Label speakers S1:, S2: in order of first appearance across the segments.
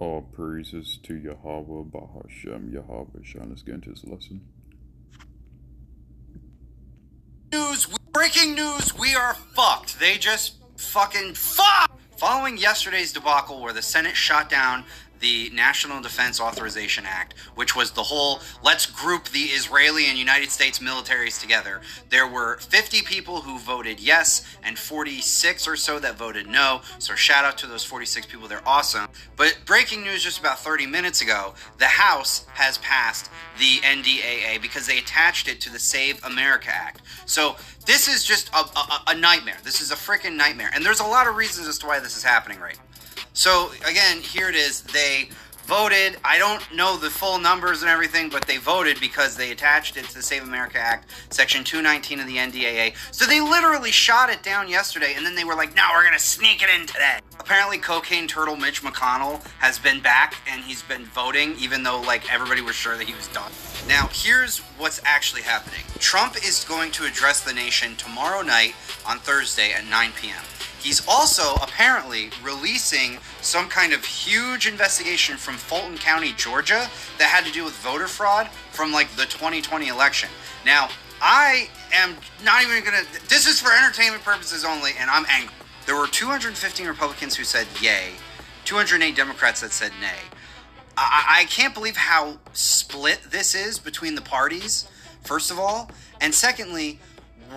S1: All praises to Yahweh, Bahashem, Yahweh Shah. Let's get into this lesson.
S2: Breaking news, we are fucked. They just fucking fuck! Following yesterday's debacle where the Senate shot down the National Defense Authorization Act, which was the whole let's group the Israeli and United States militaries together, there were 50 people who voted yes and 46 or so that voted no. So shout out to those 46 people, they're awesome. But breaking news just about 30 minutes ago, the House has passed the NDAA because they attached it to the Save America Act. So this is just a nightmare. This is a freaking nightmare. And there's a lot of reasons as to why this is happening right now. So, again, here it is. They voted. I don't know the full numbers and everything, but they voted because they attached it to the Save America Act, Section 219 of the NDAA. So they literally shot it down yesterday, and then they were like, no, we're going to sneak it in today. Apparently, Cocaine Turtle Mitch McConnell has been back, and he's been voting, even though, like, everybody was sure that he was done. Now, here's what's actually happening. Trump is going to address the nation tomorrow night on Thursday at 9 p.m. He's also apparently releasing some kind of huge investigation from Fulton County, Georgia, that had to do with voter fraud from like the 2020 election. Now, I am not even gonna, this is for entertainment purposes only, and I'm angry. There were 215 Republicans who said yay, 208 Democrats that said nay. I can't believe how split this is between the parties, first of all, and secondly,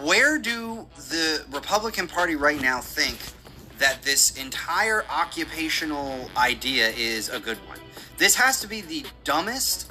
S2: where do the Republican Party right now think that this entire occupational idea is a good one? This has to be the dumbest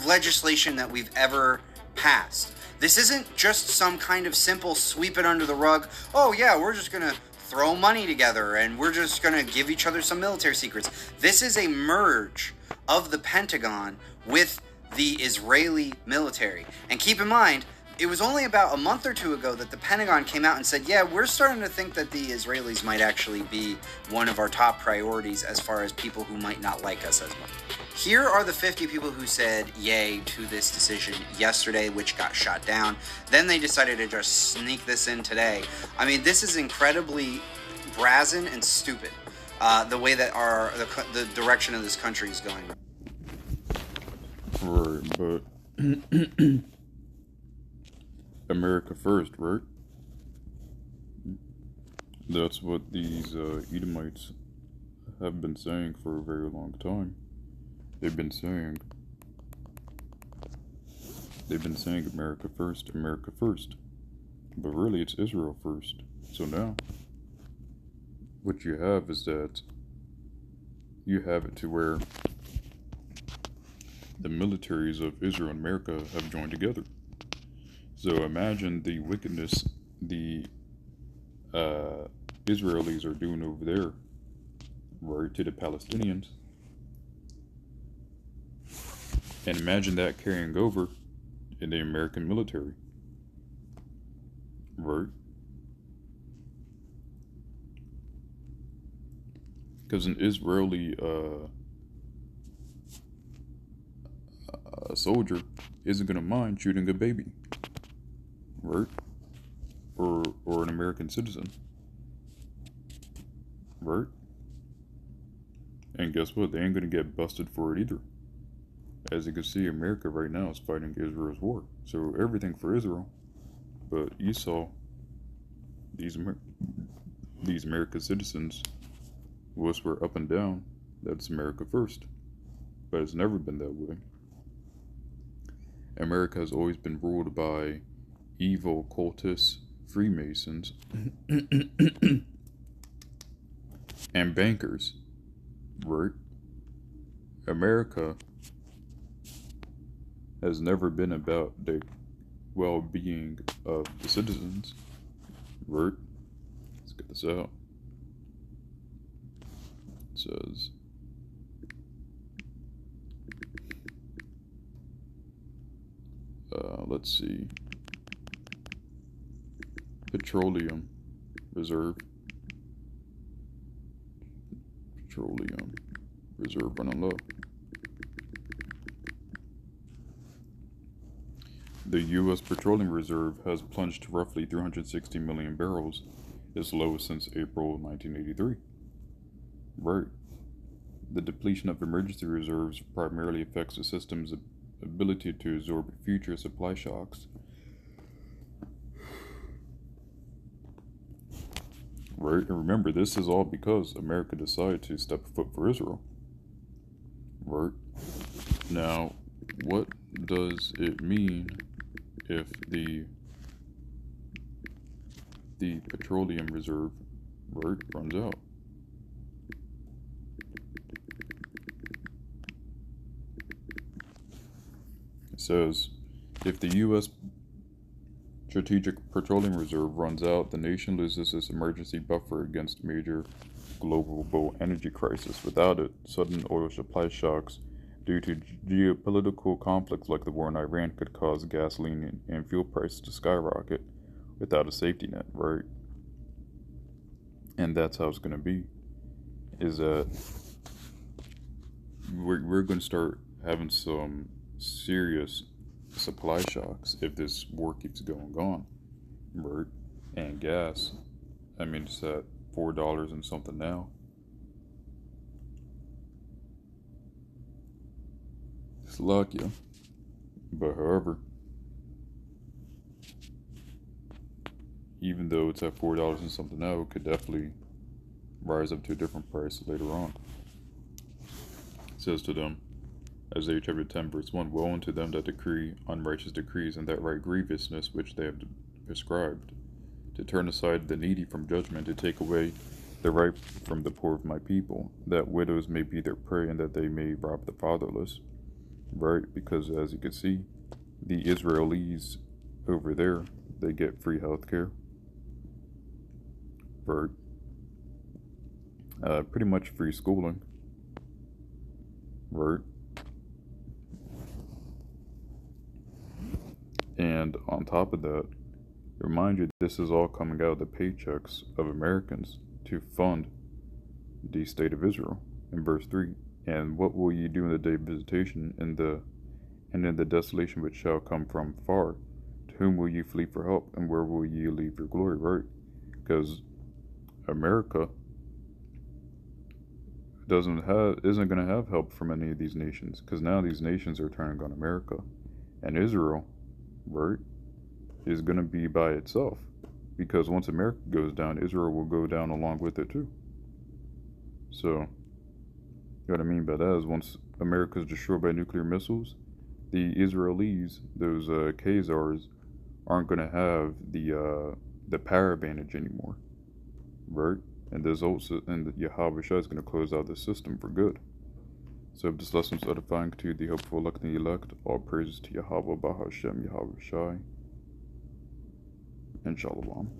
S2: legislation that we've ever passed. This isn't just some kind of simple sweep it under the rug. Oh yeah, we're just going to throw money together and we're just going to give each other some military secrets. This is a merge of the Pentagon with the Israeli military. And keep in mind, it was only about a month or two ago that the Pentagon came out and said, yeah, we're starting to think that the Israelis might actually be one of our top priorities as far as people who might not like us as much. Here are the 50 people who said yay to this decision yesterday, which got shot down. Then they decided to just sneak this in today. I mean, this is incredibly brazen and stupid, the way that the direction of this country is going.
S1: Right, but America first, right? That's what these Edomites have been saying for a very long time. They've been saying America first, America first. But really it's Israel first. So now, what you have is that you have it to where the militaries of Israel and America have joined together. So imagine the wickedness the Israelis are doing over there, right, to the Palestinians. And imagine that carrying over in the American military, right? Because an Israeli soldier isn't going to mind shooting a baby, right? Or an American citizen, right? And guess what? They ain't gonna get busted for it either. As you can see, America right now is fighting Israel's war, so everything for Israel. But you saw these American citizens whisper up and down that's America first, but it's never been that way. America has always been ruled by evil cultists, Freemasons, and bankers, right? America has never been about the well-being of the citizens, right? Let's get this out. It says, let's see, petroleum reserve running low. The U.S. Petroleum Reserve has plunged to roughly 360 million barrels, its lowest since April 1983. Right. the depletion of emergency reserves primarily affects the system's ability to absorb future supply shocks. Right? And remember, this is all because America decided to step a foot for Israel. Right? Now, what does it mean if the petroleum reserve, right, runs out? It says, if the U.S. Strategic Petroleum Reserve runs out, the nation loses its emergency buffer against major global energy crisis. Without it, sudden oil supply shocks due to geopolitical conflicts like the war in Iran could cause gasoline and fuel prices to skyrocket without a safety net, right? And that's how it's going to be, is that we're going to start having some serious supply shocks if this war keeps going on, right? And gas, I mean, it's at $4 and something now. It's lucky, but however, even though it's at $4 and something now, it could definitely rise up to a different price later on. It says to them, Isaiah chapter 10, verse 1, woe unto them that decree unrighteous decrees, and that write grievousness which they have prescribed, to turn aside the needy from judgment, to take away the right from the poor of my people, that widows may be their prey, and that they may rob the fatherless. Right? Because as you can see, the Israelis over there, they get free health care. Right? Pretty much free schooling. Right? And on top of that, remind you, this is all coming out of the paychecks of Americans to fund the state of Israel. In verse 3, and what will ye do in the day of visitation, and in the desolation which shall come from far? To whom will ye flee for help, and where will ye leave your glory? Right? Because America isn't going to have help from any of these nations, because now these nations are turning on America, and Israel, right, is going to be by itself, because once America goes down, Israel will go down along with it too. So what I mean by that is, once America is destroyed by nuclear missiles, the Israelis, those Khazars, aren't going to have the power advantage anymore, right? And the Yahweh Shai is going to close out the system for good. So if this lesson is edifying to the hopeful elect and the elect, all praises to Yahweh Bahashem Yahweh Shai, and Shalom.